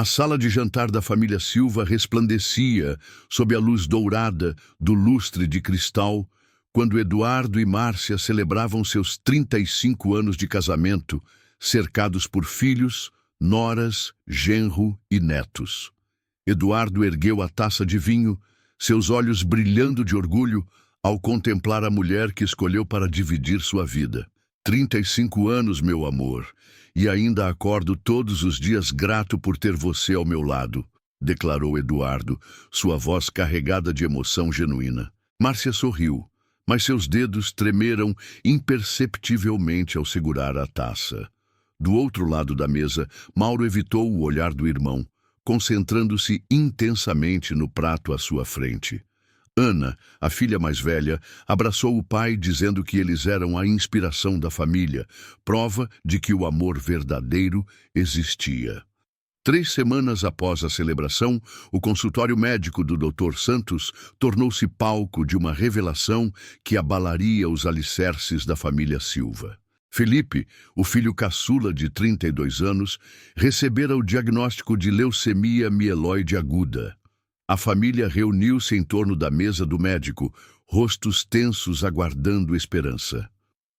A sala de jantar da família Silva resplandecia sob a luz dourada do lustre de cristal quando Eduardo e Márcia celebravam seus 35 anos de casamento, cercados por filhos, noras, genro e netos. Eduardo ergueu a taça de vinho, seus olhos brilhando de orgulho ao contemplar a mulher que escolheu para dividir sua vida. 35 anos, meu amor, e ainda acordo todos os dias grato por ter você ao meu lado, declarou Eduardo, sua voz carregada de emoção genuína. Márcia sorriu, mas seus dedos tremeram imperceptivelmente ao segurar a taça. Do outro lado da mesa, Mauro evitou o olhar do irmão, concentrando-se intensamente no prato à sua frente. Ana, a filha mais velha, abraçou o pai dizendo que eles eram a inspiração da família, prova de que o amor verdadeiro existia. 3 semanas após a celebração, o consultório médico do Dr. Santos tornou-se palco de uma revelação que abalaria os alicerces da família Silva. Felipe, o filho caçula de 32 anos, recebera o diagnóstico de leucemia mieloide aguda. A família reuniu-se em torno da mesa do médico, rostos tensos aguardando esperança.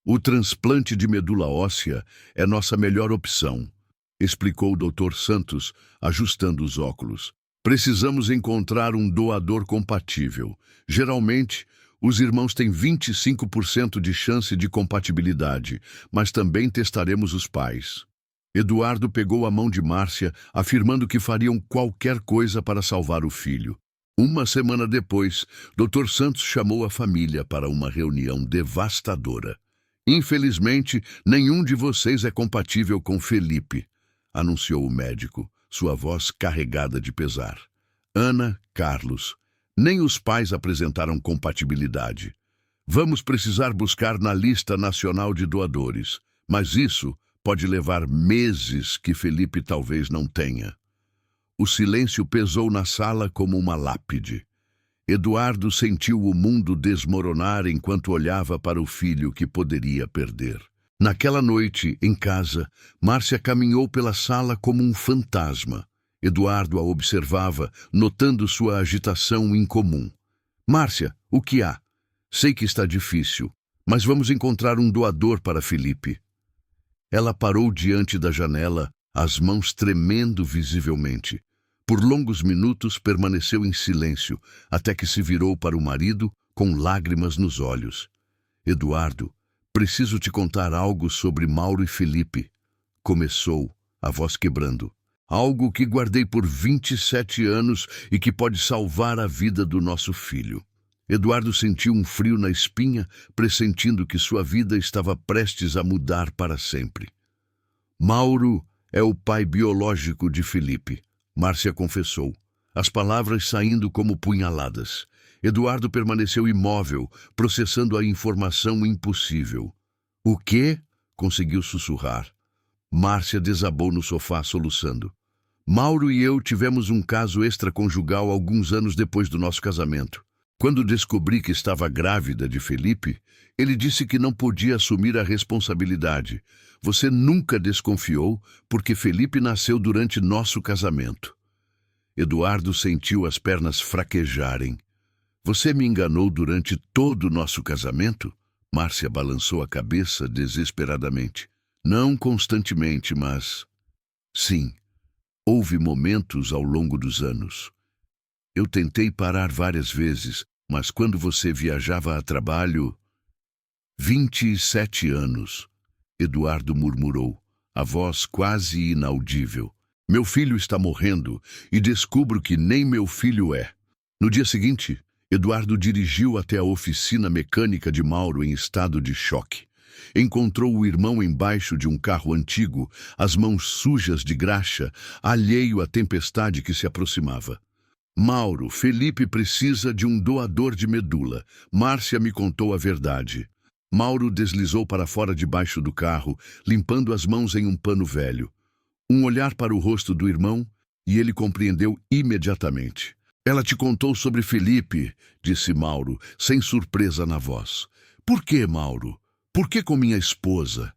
O transplante de medula óssea é nossa melhor opção, explicou o Dr. Santos, ajustando os óculos. Precisamos encontrar um doador compatível. Geralmente, os irmãos têm 25% de chance de compatibilidade, mas também testaremos os pais. Eduardo pegou a mão de Márcia, afirmando que fariam qualquer coisa para salvar o filho. Uma semana depois, Dr. Santos chamou a família para uma reunião devastadora. Infelizmente, nenhum de vocês é compatível com Felipe, anunciou o médico, sua voz carregada de pesar. Ana, Carlos, nem os pais apresentaram compatibilidade. Vamos precisar buscar na lista nacional de doadores, mas isso pode levar meses que Felipe talvez não tenha. O silêncio pesou na sala como uma lápide. Eduardo sentiu o mundo desmoronar enquanto olhava para o filho que poderia perder. Naquela noite, em casa, Márcia caminhou pela sala como um fantasma. Eduardo a observava, notando sua agitação incomum. Márcia, o que há? Sei que está difícil, mas vamos encontrar um doador para Felipe. Ela parou diante da janela, as mãos tremendo visivelmente. Por longos minutos permaneceu em silêncio, até que se virou para o marido com lágrimas nos olhos. Eduardo, preciso te contar algo sobre Mauro e Felipe. Começou, a voz quebrando. Algo que guardei por 27 anos e que pode salvar a vida do nosso filho. Eduardo sentiu um frio na espinha, pressentindo que sua vida estava prestes a mudar para sempre. Mauro é o pai biológico de Felipe, Márcia confessou, as palavras saindo como punhaladas. Eduardo permaneceu imóvel, processando a informação impossível. O quê? Conseguiu sussurrar. Márcia desabou no sofá soluçando. Mauro e eu tivemos um caso extraconjugal alguns anos depois do nosso casamento. Quando descobri que estava grávida de Felipe, ele disse que não podia assumir a responsabilidade. Você nunca desconfiou porque Felipe nasceu durante nosso casamento. Eduardo sentiu as pernas fraquejarem. Você me enganou durante todo o nosso casamento? Márcia balançou a cabeça desesperadamente. Não constantemente, mas... Sim, houve momentos ao longo dos anos. Eu tentei parar várias vezes, mas quando você viajava a trabalho... 27 anos, Eduardo murmurou, a voz quase inaudível. Meu filho está morrendo e descubro que nem meu filho é. No dia seguinte, Eduardo dirigiu até a oficina mecânica de Mauro em estado de choque. Encontrou o irmão embaixo de um carro antigo, as mãos sujas de graxa, alheio à tempestade que se aproximava. Mauro, Felipe precisa de um doador de medula. Márcia me contou a verdade. Mauro deslizou para fora debaixo do carro, limpando as mãos em um pano velho. Um olhar para o rosto do irmão e ele compreendeu imediatamente. Ela te contou sobre Felipe, disse Mauro, sem surpresa na voz. Por que, Mauro? Por que com minha esposa?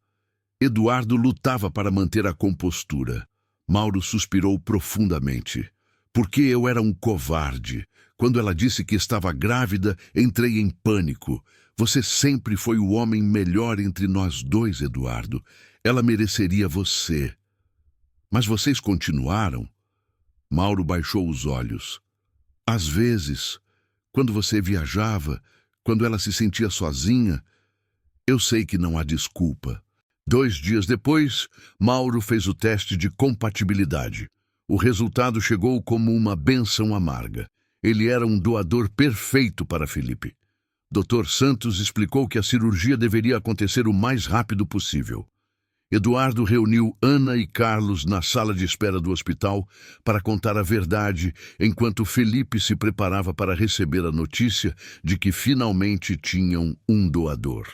Eduardo lutava para manter a compostura. Mauro suspirou profundamente. Porque eu era um covarde. Quando ela disse que estava grávida, entrei em pânico. Você sempre foi o homem melhor entre nós dois, Eduardo. Ela mereceria você. Mas vocês continuaram? Mauro baixou os olhos. Às vezes, quando você viajava, quando ela se sentia sozinha, eu sei que não há desculpa. 2 dias depois, Mauro fez o teste de compatibilidade. O resultado chegou como uma bênção amarga. Ele era um doador perfeito para Felipe. Dr. Santos explicou que a cirurgia deveria acontecer o mais rápido possível. Eduardo reuniu Ana e Carlos na sala de espera do hospital para contar a verdade, enquanto Felipe se preparava para receber a notícia de que finalmente tinham um doador.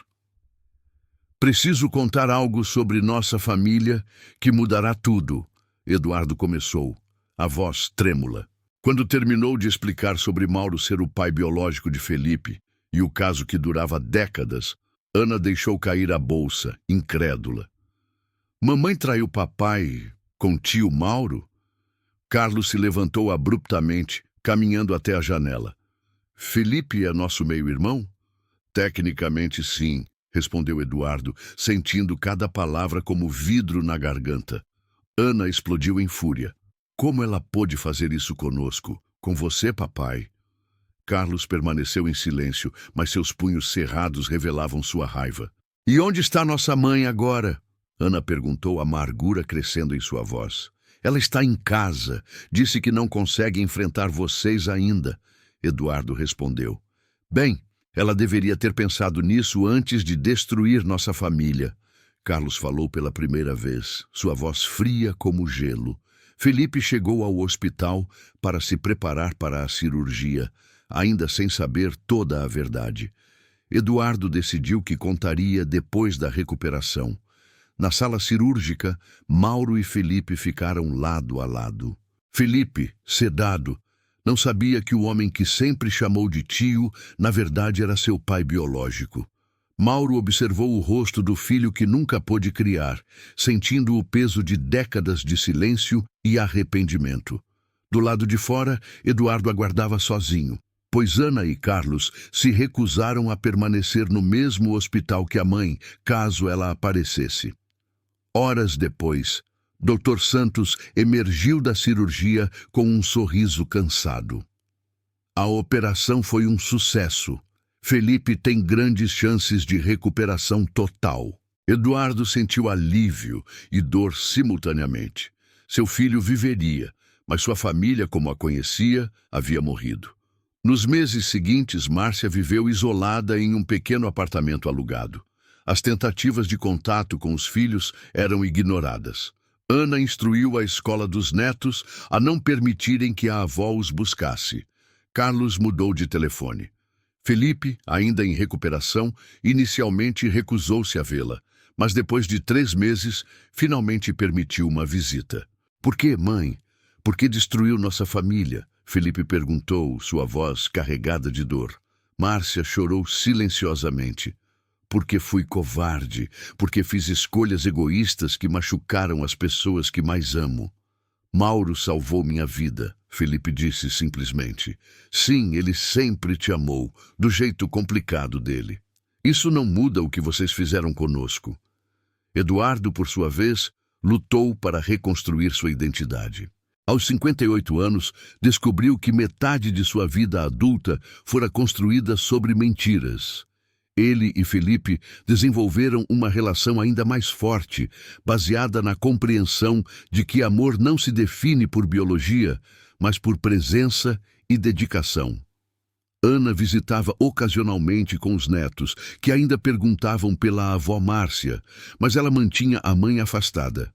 Preciso contar algo sobre nossa família que mudará tudo, Eduardo começou, a voz trêmula. Quando terminou de explicar sobre Mauro ser o pai biológico de Felipe e o caso que durava décadas, Ana deixou cair a bolsa, incrédula. Mamãe traiu papai com tio Mauro? Carlos se levantou abruptamente, caminhando até a janela. Felipe é nosso meio-irmão? Tecnicamente, sim, respondeu Eduardo, sentindo cada palavra como vidro na garganta. Ana explodiu em fúria. Como ela pôde fazer isso conosco? Com você, papai? Carlos permaneceu em silêncio, mas seus punhos cerrados revelavam sua raiva. E onde está nossa mãe agora? Ana perguntou, a amargura crescendo em sua voz. Ela está em casa. Disse que não consegue enfrentar vocês ainda. Eduardo respondeu. Bem, ela deveria ter pensado nisso antes de destruir nossa família. Carlos falou pela primeira vez, sua voz fria como gelo. Felipe chegou ao hospital para se preparar para a cirurgia, ainda sem saber toda a verdade. Eduardo decidiu que contaria depois da recuperação. Na sala cirúrgica, Mauro e Felipe ficaram lado a lado. Felipe, sedado, não sabia que o homem que sempre chamou de tio, na verdade era seu pai biológico. Mauro observou o rosto do filho que nunca pôde criar, sentindo o peso de décadas de silêncio e arrependimento. Do lado de fora, Eduardo aguardava sozinho, pois Ana e Carlos se recusaram a permanecer no mesmo hospital que a mãe, caso ela aparecesse. Horas depois, Dr. Santos emergiu da cirurgia com um sorriso cansado. A operação foi um sucesso. Felipe tem grandes chances de recuperação total. Eduardo sentiu alívio e dor simultaneamente. Seu filho viveria, mas sua família, como a conhecia, havia morrido. Nos meses seguintes, Márcia viveu isolada em um pequeno apartamento alugado. As tentativas de contato com os filhos eram ignoradas. Ana instruiu a escola dos netos a não permitirem que a avó os buscasse. Carlos mudou de telefone. Felipe, ainda em recuperação, inicialmente recusou-se a vê-la, mas depois de 3 meses, finalmente permitiu uma visita. Por que, mãe? Por que destruiu nossa família? Felipe perguntou, sua voz carregada de dor. Márcia chorou silenciosamente. Porque fui covarde, porque fiz escolhas egoístas que machucaram as pessoas que mais amo. Mauro salvou minha vida, Felipe disse simplesmente. Sim, ele sempre te amou, do jeito complicado dele. Isso não muda o que vocês fizeram conosco. Eduardo, por sua vez, lutou para reconstruir sua identidade. Aos 58 anos, descobriu que metade de sua vida adulta fora construída sobre mentiras. Ele e Felipe desenvolveram uma relação ainda mais forte, baseada na compreensão de que amor não se define por biologia, mas por presença e dedicação. Ana visitava ocasionalmente com os netos, que ainda perguntavam pela avó Márcia, mas ela mantinha a mãe afastada.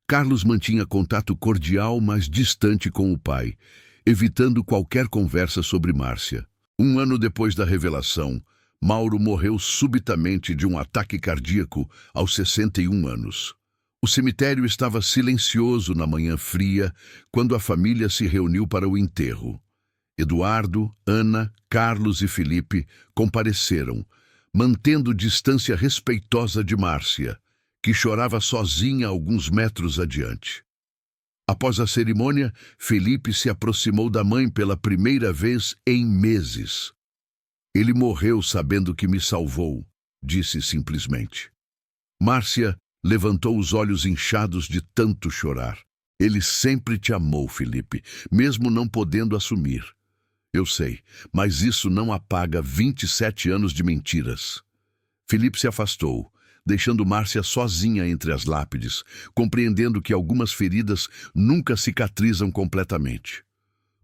Carlos mantinha contato cordial, mas distante com o pai, evitando qualquer conversa sobre Márcia. 1 ano depois da revelação, Mauro morreu subitamente de um ataque cardíaco aos 61 anos. O cemitério estava silencioso na manhã fria, quando a família se reuniu para o enterro. Eduardo, Ana, Carlos e Felipe compareceram, mantendo distância respeitosa de Márcia, que chorava sozinha alguns metros adiante. Após a cerimônia, Felipe se aproximou da mãe pela primeira vez em meses. Ele morreu sabendo que me salvou, disse simplesmente. Márcia levantou os olhos inchados de tanto chorar. Ele sempre te amou, Felipe, mesmo não podendo assumir. Eu sei, mas isso não apaga 27 anos de mentiras. Felipe se afastou, deixando Márcia sozinha entre as lápides, compreendendo que algumas feridas nunca cicatrizam completamente.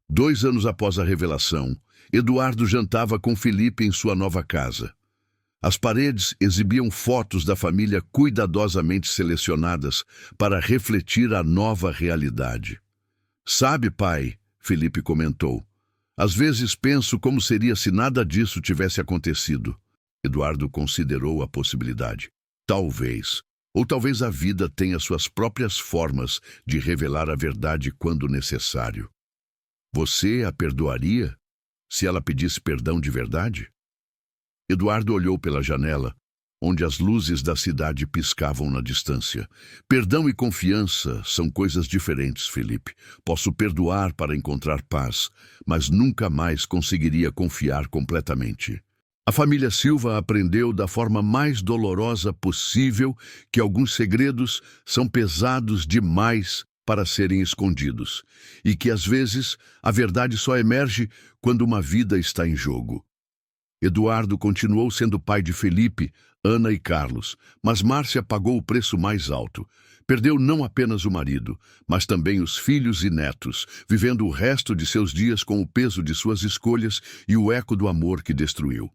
2 anos após a revelação, Eduardo jantava com Felipe em sua nova casa. As paredes exibiam fotos da família cuidadosamente selecionadas para refletir a nova realidade. Sabe, pai, Felipe comentou, às vezes penso como seria se nada disso tivesse acontecido. Eduardo considerou a possibilidade. Talvez. Ou talvez a vida tenha suas próprias formas de revelar a verdade quando necessário. Você a perdoaria se ela pedisse perdão de verdade? Eduardo olhou pela janela, onde as luzes da cidade piscavam na distância. Perdão e confiança são coisas diferentes, Felipe. Posso perdoar para encontrar paz, mas nunca mais conseguiria confiar completamente. A família Silva aprendeu da forma mais dolorosa possível que alguns segredos são pesados demais para serem escondidos, e que, às vezes, a verdade só emerge quando uma vida está em jogo. Eduardo continuou sendo pai de Felipe, Ana e Carlos, mas Márcia pagou o preço mais alto. Perdeu não apenas o marido, mas também os filhos e netos, vivendo o resto de seus dias com o peso de suas escolhas e o eco do amor que destruiu.